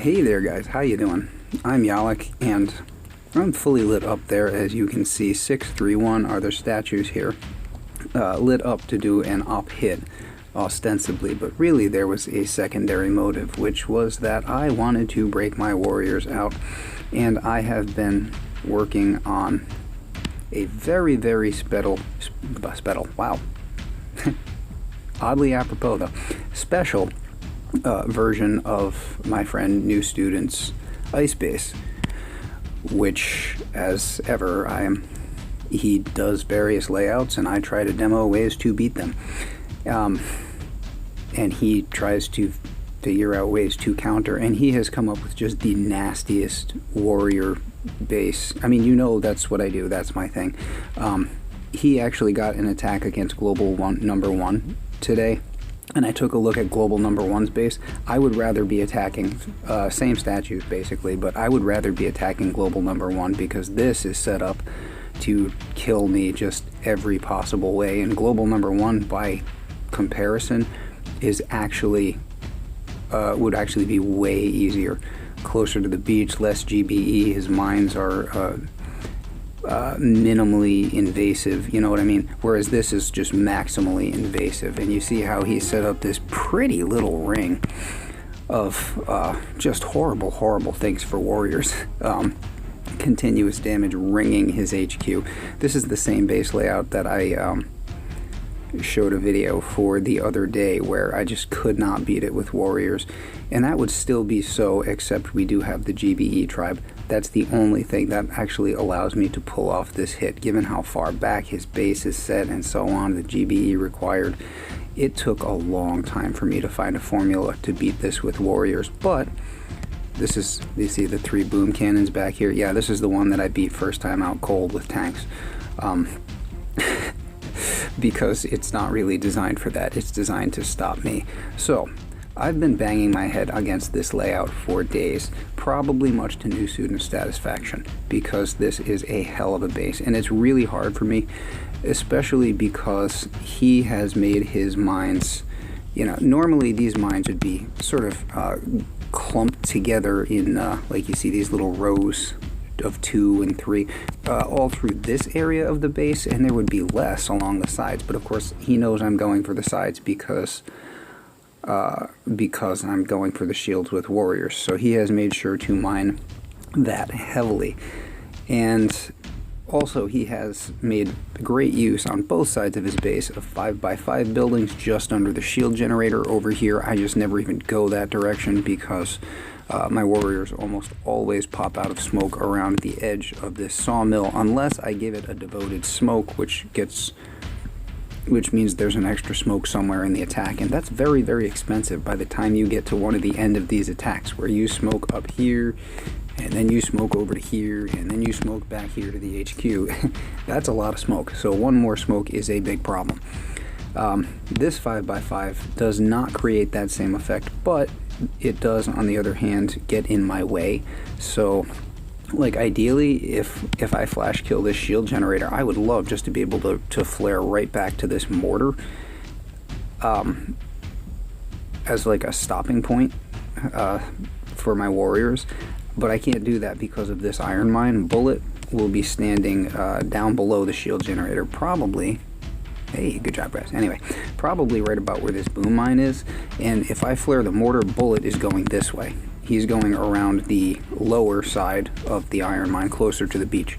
Hey there guys, how you doing? I'm Yalek, and I'm fully lit up there. As you can see, 631 are their statues here, lit up to do an up hit, ostensibly, but really there was a secondary motive, which was that I wanted to break my warriors out, and I have been working on a very special, wow, oddly apropos though, special version of my friend New Student's ice base, which, as ever, he does various layouts and I try to demo ways to beat them, and he tries to figure out ways to counter, and he has come up with just the nastiest warrior base. I mean, you know, that's what I do, that's my thing. He actually got an attack against Global Number 1 today, and I took a look at Global Number 1's base. I would rather be attacking, same statues basically, but I would rather be attacking Global Number 1 because this is set up to kill me just every possible way, and Global Number 1, by comparison, is actually, would actually be way easier. Closer to the beach, less GBE, his mines are minimally invasive, you know what I mean? Whereas this is just maximally invasive, and you see how he set up this pretty little ring of just horrible things for warriors. Continuous damage ringing his HQ. This is the same base layout that I showed a video for the other day, where I just could not beat it with warriors, and that would still be so, except we do have the GBE Tribe. That's the only thing that actually allows me to pull off this hit, given how far back his base is set and so on, the GBE required. It took a long time for me to find a formula to beat this with warriors, but this is, you see the 3 boom cannons back here? Yeah, this is the one that I beat first time out cold with tanks. Because it's not really designed for that, it's designed to stop me. So I've been banging my head against this layout for days, probably much to New Student's satisfaction, because this is a hell of a base, and it's really hard for me, especially because he has made his mines, you know, normally these mines would be sort of clumped together in, like you see these little rows of 2 and 3 all through this area of the base, and there would be less along the sides, but of course he knows I'm going for the sides because I'm going for the shields with warriors, so he has made sure to mine that heavily. And also he has made great use on both sides of his base of 5x5 buildings just under the shield generator over here. I just never even go that direction because my warriors almost always pop out of smoke around the edge of this sawmill, unless I give it a devoted smoke, which means there's an extra smoke somewhere in the attack, and that's very expensive by the time you get to one of the end of these attacks, where you smoke up here, and then you smoke over to here, and then you smoke back here to the HQ. That's a lot of smoke, so one more smoke is a big problem. This 5x5 does not create that same effect, but it does, on the other hand, get in my way. So, like, ideally, if I flash kill this shield generator, I would love just to be able to flare right back to this mortar as like a stopping point for my warriors, but I can't do that because of this iron mine. Bullet will be standing down below the shield generator, probably. Hey, good job, guys. Anyway, probably right about where this boom mine is, and if I flare the mortar, Bullet is going this way. He's going around the lower side of the iron mine, closer to the beach,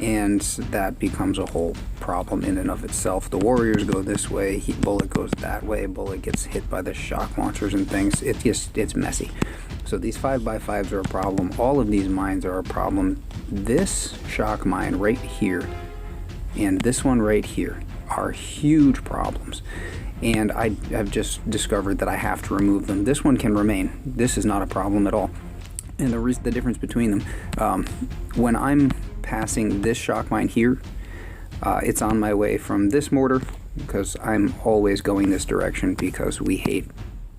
and that becomes a whole problem in and of itself. The warriors go this way, Bullet goes that way, Bullet gets hit by the shock launchers and things. It's messy. So these 5x5s are a problem. All of these mines are a problem. This shock mine right here and this one right here are huge problems, and I have just discovered that I have to remove them. This one can remain. This is not a problem at all. And the difference between them, when I'm passing this shock mine here, it's on my way from this mortar, because I'm always going this direction because we hate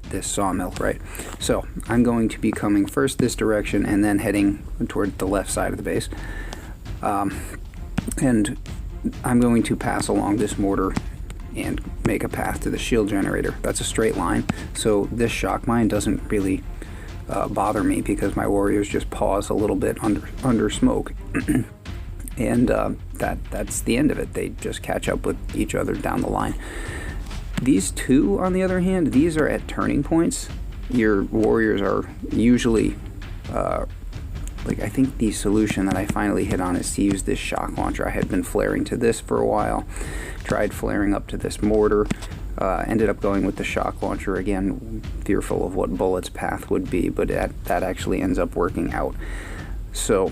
this sawmill, right? So I'm going to be coming first this direction and then heading toward the left side of the base, and I'm going to pass along this mortar and make a path to the shield generator. That's a straight line, so this shock mine doesn't really bother me because my warriors just pause a little bit under smoke. And that's the end of it. They just catch up with each other down the line. These two, on the other hand, these are at turning points. Your warriors are usually, like, I think the solution that I finally hit on is to use this shock launcher. I had been flaring to this for a while, tried flaring up to this mortar, ended up going with the shock launcher again, fearful of what bullet's path would be, but that actually ends up working out. So,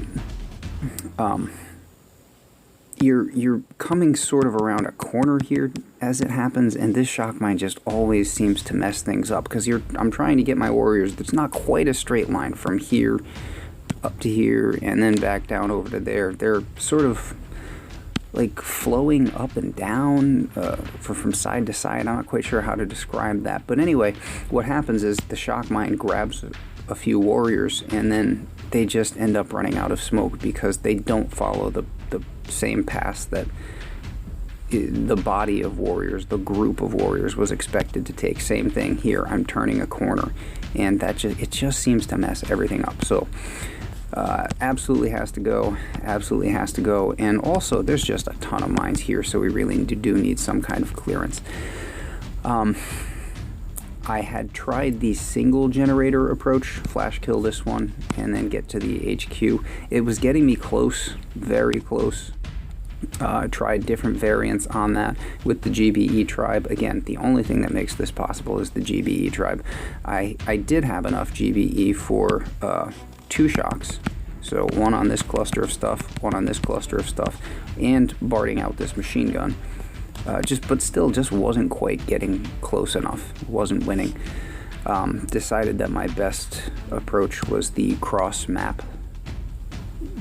You're coming sort of around a corner here as it happens, and this shock mine just always seems to mess things up because I'm trying to get my warriors. It's not quite a straight line from here up to here and then back down over to there. They're sort of like flowing up and down from side to side. I'm not quite sure how to describe that, but anyway, what happens is the shock mine grabs a few warriors and then they just end up running out of smoke because they don't follow the same paths that the body of warriors, the group of warriors, was expected to take. Same thing here. I'm turning a corner, and it just seems to mess everything up. So absolutely has to go. Absolutely has to go. And also, there's just a ton of mines here, so we really do need some kind of clearance. I had tried the single generator approach, flash kill this one, and then get to the HQ. It was getting me close, very close. Tried different variants on that with the GBE Tribe. Again, the only thing that makes this possible is the GBE Tribe. I did have enough GBE for 2 shocks. So one on this cluster of stuff, one on this cluster of stuff, and barding out this machine gun. But still just wasn't quite getting close enough, wasn't winning. Decided that my best approach was the cross map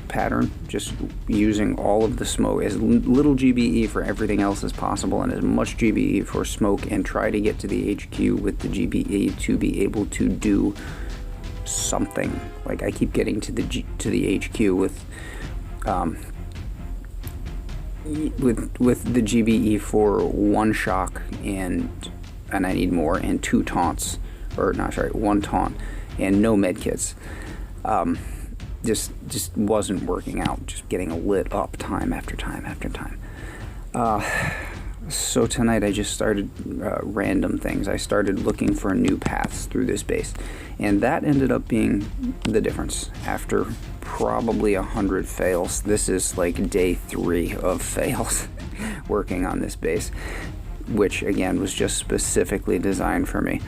pattern, just using all of the smoke, as little GBE for everything else as possible and as much GBE for smoke, and try to get to the HQ with the GBE to be able to do something. Like, I keep getting to the HQ with the GBE for 1 shock and I need more, and 2 taunts, or not, sorry, 1 taunt and no medkits. Just wasn't working out, just getting lit up time after time after time. So tonight I just started random things. I started looking for new paths through this base, and that ended up being the difference. After probably 100 fails, this is like day 3 of fails working on this base, which again was just specifically designed for me.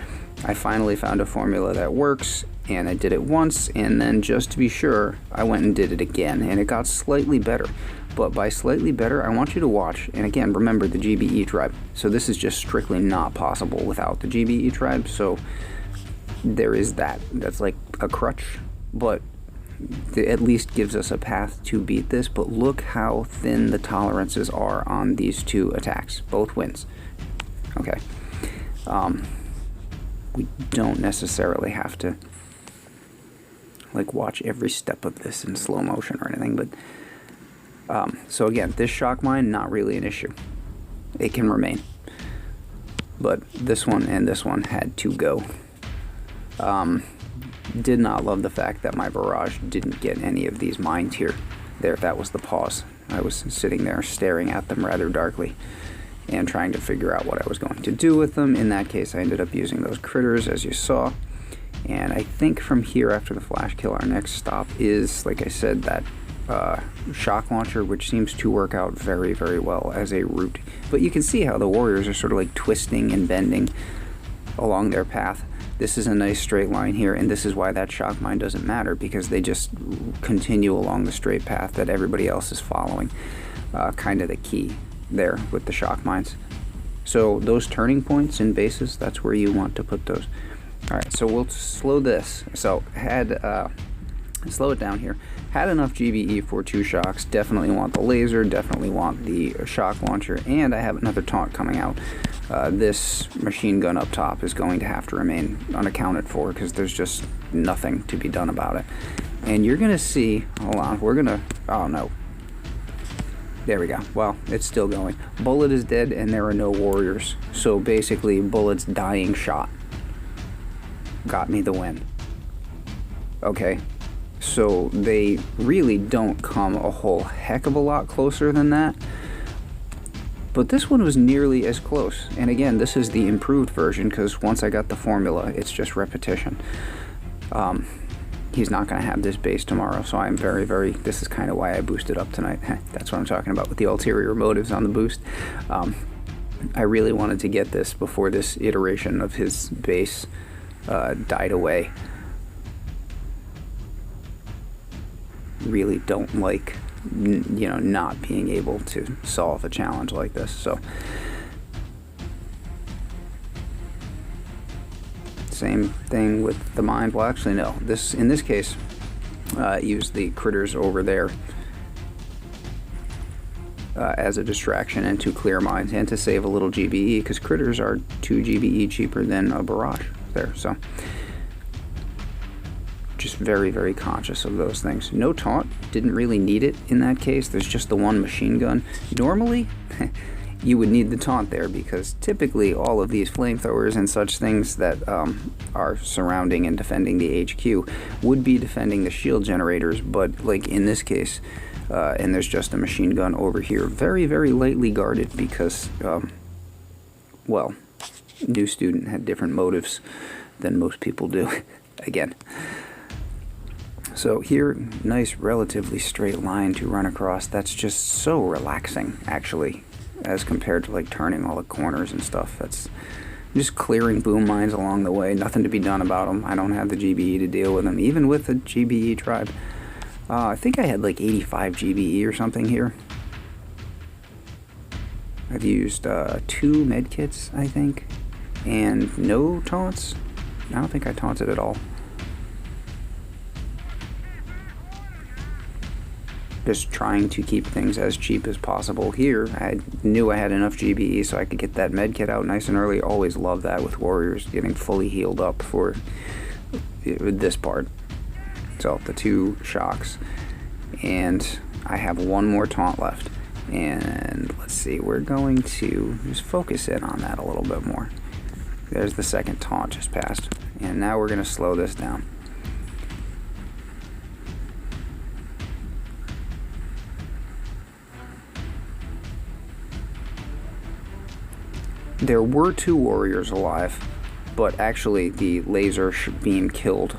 I finally found a formula that works, and I did it once, and then just to be sure, I went and did it again, and it got slightly better. But by slightly better, I want you to watch, and again, remember the GBE Tribe. So this is just strictly not possible without the GBE Tribe, so there is that. That's like a crutch, but it at least gives us a path to beat this. But look how thin the tolerances are on these 2 attacks, both wins. Okay. We don't necessarily have to like watch every step of this in slow motion or anything, but so again, this shock mine, not really an issue. It can remain, but this one and this one had to go. Did not love the fact that my barrage didn't get any of these mines here. There, that was the pause. I was sitting there staring at them rather darkly and trying to figure out what I was going to do with them. In that case, I ended up using those critters, as you saw. And I think from here, after the flash kill, our next stop is, like I said, that shock launcher, which seems to work out very, very well as a route. But you can see how the warriors are sort of like twisting and bending along their path. This is a nice straight line here, and this is why that shock mine doesn't matter, because they just continue along the straight path that everybody else is following. Kind of the key there with the shock mines. So those turning points in bases, that's where you want to put those. Alright, so we'll slow this. So slow it down here. Had enough GBE for 2 shocks. Definitely want the laser, definitely want the shock launcher, and I have another taunt coming out. This machine gun up top is going to have to remain unaccounted for because there's just nothing to be done about it. And you're going to see, hold on, we're going to, oh no. There we go. Well, it's still going. Bullet is dead and there are no warriors. So basically, Bullet's dying shot got me the win. Okay, so they really don't come a whole heck of a lot closer than that. But this one was nearly as close. And again, this is the improved version, because once I got the formula, it's just repetition. He's not going to have this base tomorrow, so I'm very, very... This is kind of why I boosted up tonight. That's what I'm talking about with the ulterior motives on the boost. I really wanted to get this before this iteration of his base died away. Really don't like, you know, not being able to solve a challenge like this. So same thing with the mind. Well, actually no, this, in this case, use the critters over there as a distraction and to clear mines and to save a little GBE, because critters are 2 GBE cheaper than a barrage there. So just very, very conscious of those things. No taunt, didn't really need it in that case. There's just the one machine gun. Normally you would need the taunt there, because typically all of these flamethrowers and such things that are surrounding and defending the HQ would be defending the shield generators, but like in this case, and there's just a machine gun over here, very, very lightly guarded, because well, new student had different motives than most people do. Again, so here, nice relatively straight line to run across. That's just so relaxing, actually, as compared to like turning all the corners and stuff. That's just clearing boom mines along the way. Nothing to be done about them. I don't have the GBE to deal with them, even with the GBE Tribe. I think I had like 85 GBE or something here. I've used 2 medkits, I think, and no taunts. I don't think I taunted at all. Just trying to keep things as cheap as possible here. I knew I had enough GBE so I could get that medkit out nice and early. Always love that with warriors, getting fully healed up for this part. So the 2 shocks, and I have 1 more taunt left. And let's see, we're going to just focus in on that a little bit more. There's the second taunt just passed, and now we're going to slow this down. There were 2 warriors alive, but actually the laser beam killed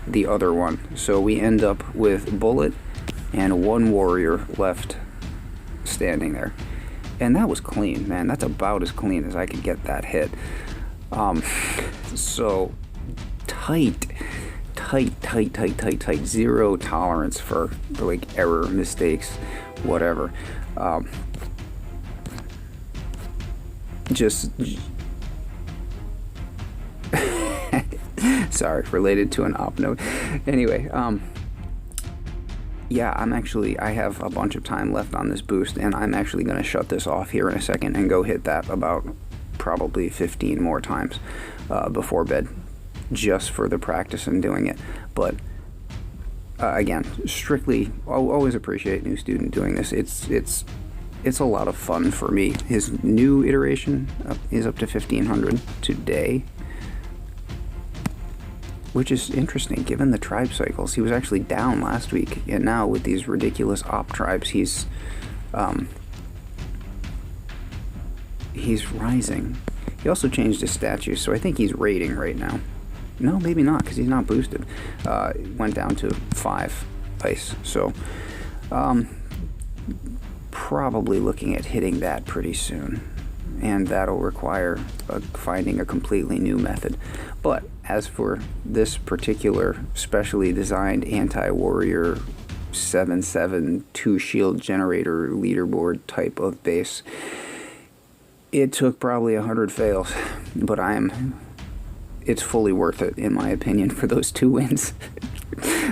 the other one. So we end up with bullet and 1 warrior left standing there. And that was clean, man. That's about as clean as I could get that hit. So tight. Zero tolerance for like error, mistakes, whatever. Just sorry, related to an op note. Anyway, yeah, I have a bunch of time left on this boost, and I'm actually going to shut this off here in a second and go hit that about probably 15 more times before bed, just for the practice in doing it. But again, strictly, always appreciate new student doing this. It's a lot of fun for me. His new iteration is up to 1500 today, which is interesting given the tribe cycles. He was actually down last week, and now with these ridiculous op tribes, he's rising. He also changed his statue, so I think he's raiding right now. No, maybe not, because he's not boosted. Went down to 5 ice, so probably looking at hitting that pretty soon, and that'll require finding a completely new method. But as for this particular specially designed anti-warrior 7/7 2 shield generator leaderboard type of base, it took probably 100 fails, but it's fully worth it in my opinion for those 2 wins.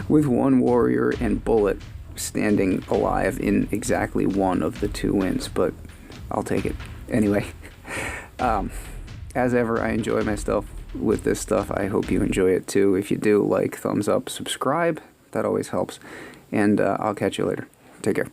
With 1 warrior and bullet standing alive in exactly 1 of the 2 wins, but I'll take it anyway. As ever, I enjoy myself with this stuff. I hope you enjoy it too. If you do, like, thumbs up, subscribe, that always helps, and I'll catch you later. Take care.